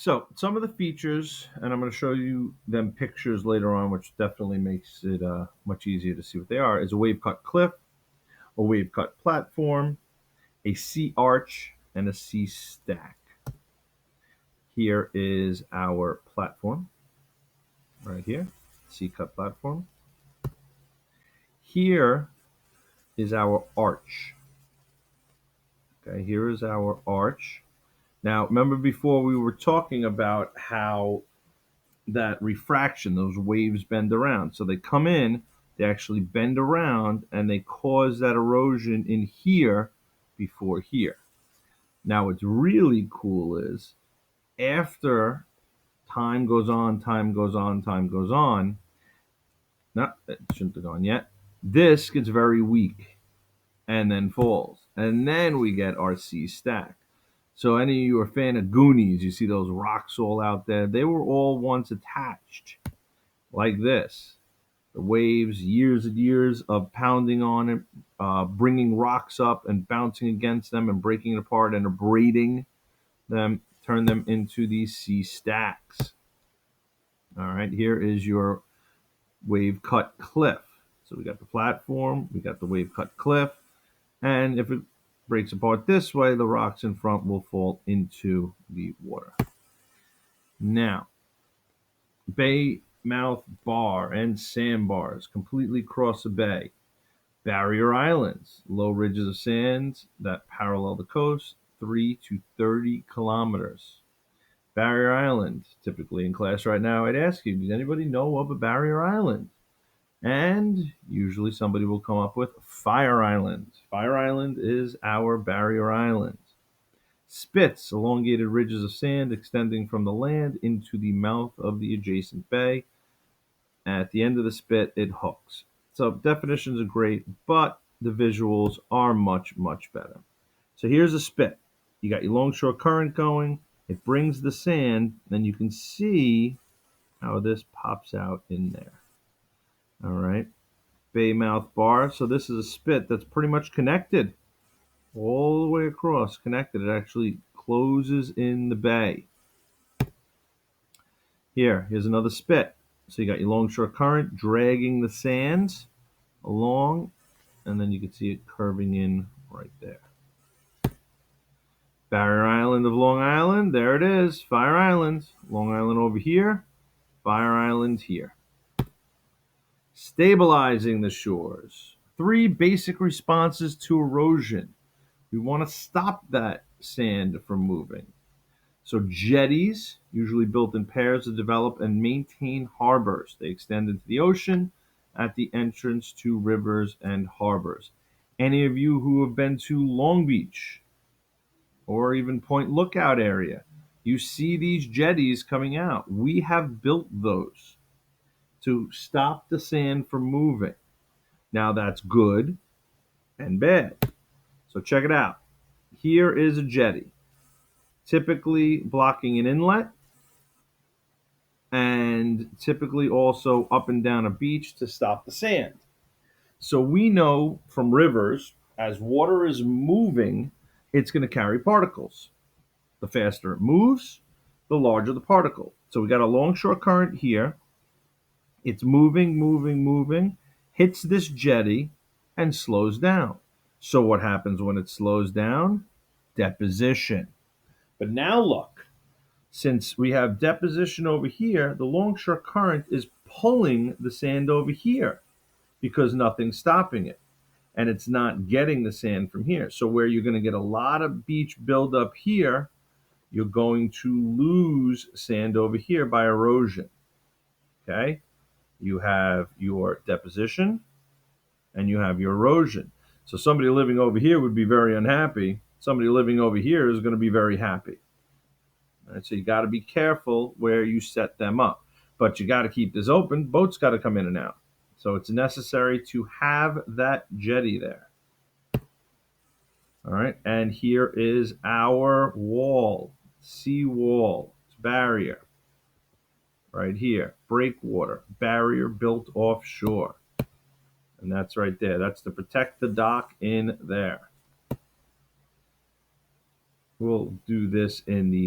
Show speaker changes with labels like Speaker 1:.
Speaker 1: So some of the features, and I'm going to show you them pictures later on, which definitely makes it much easier to see what they are, is a wave cut cliff, a wave cut platform, a sea arch, and a sea stack. Here is our platform, right here, sea cut platform. Here is our arch. Okay, here is our arch. Now, remember before we were talking about how that refraction, those waves bend around. So they come in, they actually bend around, and they cause that erosion in here before here. Now, what's really cool is after time goes on, time goes on, time goes on, not, it shouldn't have gone yet, this gets very weak and then falls. And then we get our C stack. So any of you are a fan of Goonies, you see those rocks all out there, they were all once attached like this. The waves, years and years of pounding on it, bringing rocks up and bouncing against them and breaking it apart and abrading them, turn them into these sea stacks. All right, here is your wave cut cliff. So we got the platform, we got the wave cut cliff, and if it breaks apart this way, the rocks in front will fall into the water. Now, bay mouth bar and sandbars completely cross the bay. Barrier islands, low ridges of sands that parallel the coast, 3 to 30 kilometers. Barrier island, typically in class right now, I'd ask you, does anybody know of a barrier island? And usually somebody will come up with Fire Island. Fire Island is our barrier island. Spits, elongated ridges of sand extending from the land into the mouth of the adjacent bay. At the end of the spit, it hooks. So definitions are great, but the visuals are much, much better. So here's a spit. You got your longshore current going. It brings the sand, and you can see how this pops out in there. All right. Bay mouth bar. So this is a spit that's pretty much connected all the way across, connected. It actually closes in the bay. Here's another spit. So you got your longshore current dragging the sands along, and then you can see it curving in right there. Barrier Island of Long Island, there it is, Fire Island. Long Island over here, Fire Island here. Stabilizing the shores. 3 basic responses to erosion. We want to stop that sand from moving. So jetties, usually built in pairs, to develop and maintain harbors. They extend into the ocean at the entrance to rivers and harbors. Any of you who have been to Long Beach or even Point Lookout area, you see these jetties coming out. We have built those to stop the sand from moving. Now that's good and bad. So check it out. Here is a jetty, typically blocking an inlet and typically also up and down a beach to stop the sand. So we know from rivers, as water is moving, it's going to carry particles. The faster it moves, the larger the particle. So we got a longshore current here. It's moving, moving, moving, hits this jetty and slows down. So what happens when it slows down? Deposition. But now look, since we have deposition over here, the longshore current is pulling the sand over here because nothing's stopping it. And it's not getting the sand from here. So where you're going to get a lot of beach buildup here, you're going to lose sand over here by erosion. Okay? You have your deposition and you have your erosion. So somebody living over here would be very unhappy. Somebody living over here is going to be very happy. All right, so you got to be careful where you set them up. But you got to keep this open. Boats got to come in and out. So it's necessary to have that jetty there. All right, and here is our wall, sea wall, it's barrier. Right here, breakwater, barrier built offshore. And that's right there. That's to protect the dock in there. We'll do this in the